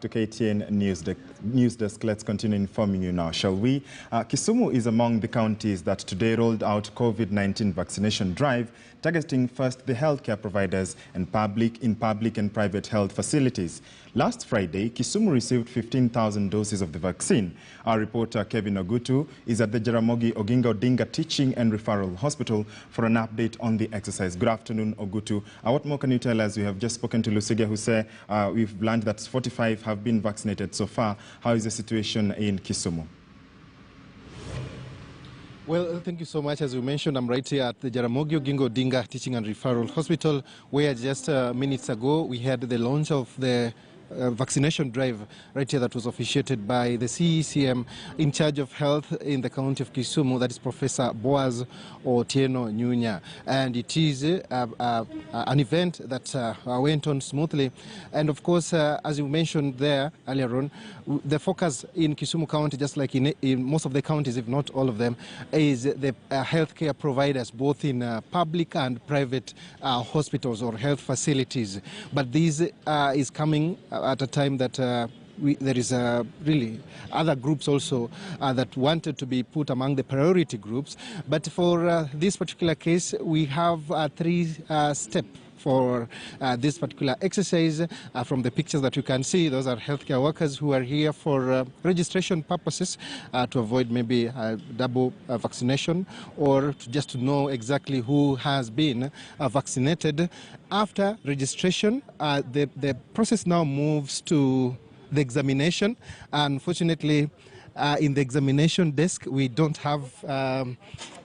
To KTN News Desk, let's continue informing you now, shall we? Kisumu is among the counties that today rolled out Covid-19 vaccination drive, targeting first the healthcare providers and in public and private health facilities. Last Friday, Kisumu received 15,000 doses of the vaccine. Our reporter Kevin Ogutu is at the Jaramogi Oginga Odinga Teaching and Referral Hospital for an update on the exercise. Good afternoon, Ogutu. What more can you tell us? We have just spoken to Lusiga, who said we've learned that 45 have been vaccinated so far. How is the situation in Kisumu? Well, thank you so much. As you mentioned, I'm right here at the Jaramogi Oginga Odinga Teaching and Referral Hospital, where just minutes ago we had the launch of the vaccination drive right here that was officiated by the CECM in charge of health in the county of Kisumu, that is Professor Boaz Otieno Nyunya. And it is an event that went on smoothly. And of course, as you mentioned there earlier on, the focus in Kisumu County, just like in most of the counties, if not all of them, is the healthcare providers, both in public and private hospitals or health facilities. But this is coming at a time that there is really other groups also that wanted to be put among the priority groups. But for this particular case, we have a three-step for this particular exercise. From the pictures that you can see, those are healthcare workers who are here for registration purposes to avoid maybe double vaccination, or just to know exactly who has been vaccinated. After registration, the process now moves to the examination. Unfortunately, in the examination desk, we don't have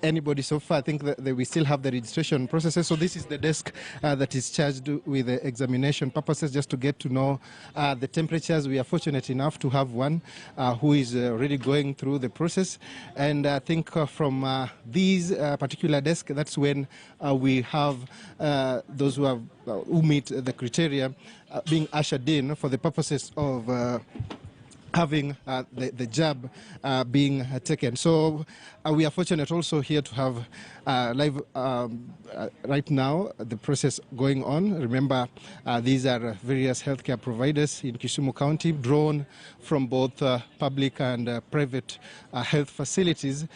anybody so far. I think that we still have the registration processes. So this is the desk that is charged with the examination purposes, just to get to know the temperatures. We are fortunate enough to have one who is really going through the process. And I think from these particular desk, that's when we have those who meet the criteria being ushered in for the purposes of having the jab being taken. So we are fortunate also here to have live right now the process going on. Remember, these are various healthcare providers in Kisumu County, drawn from both public and private health facilities.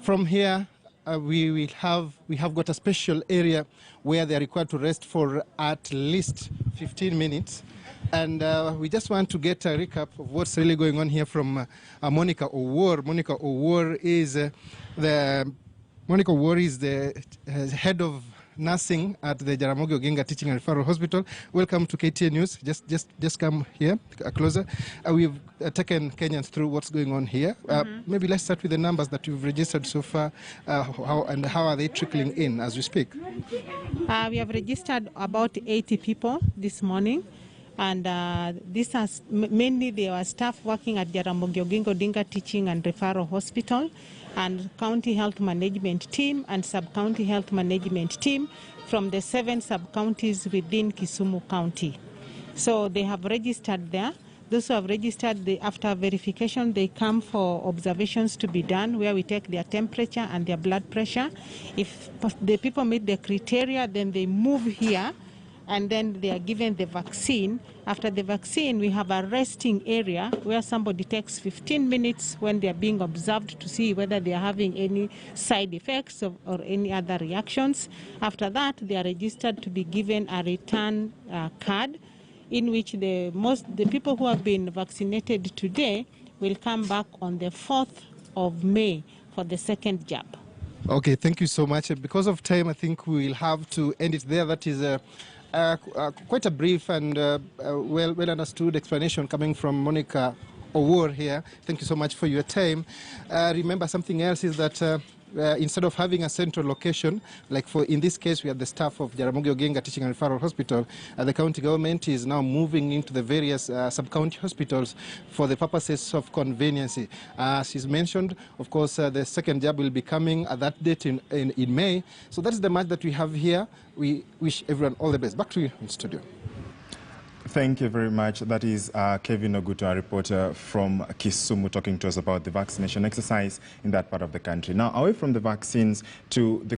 From here, we have got a special area where they are required to rest for at least 15 minutes. And we just want to get a recap of what's really going on here from Monica Owor. Monica Owor is the head of nursing at the Jaramogi Oginga Teaching and Referral Hospital. Welcome to KTN News. Just come here closer. We've taken Kenyans through what's going on here. Maybe let's start with the numbers that you've registered so far. How are they trickling in as we speak? We have registered about 80 people this morning. And this has mainly there were staff working at Jaramogi Oginga Odinga Teaching and Referral Hospital, and county health management team and sub-county health management team from the 7 sub-counties within Kisumu County. So they have registered there. Those who have registered, after verification, they come for observations to be done, where we take their temperature and their blood pressure. If the people meet the criteria, then they move here, and then they are given the vaccine. After the vaccine, we have a resting area where somebody takes 15 minutes when they are being observed to see whether they are having any side effects or any other reactions. After that, they are registered to be given a return card, in which the people who have been vaccinated today will come back on the 4th of May for the second jab. Okay, thank you so much. Because of time, I think we will have to end it there. That is quite a brief and well understood explanation coming from Monica Owor here. Thank you so much for your time. Remember, something else is that instead of having a central location, like in this case we have the staff of Jaramogi Oginga Teaching and Referral Hospital, the county government is now moving into the various sub-county hospitals for the purposes of conveniency. As is mentioned, of course, the second jab will be coming at that date in May. So that's the match that we have here. We wish everyone all the best. Back to you in studio. Thank you very much. That is Kevin Ogutu, a reporter from Kisumu, talking to us about the vaccination exercise in that part of the country. Now, away from the vaccines to the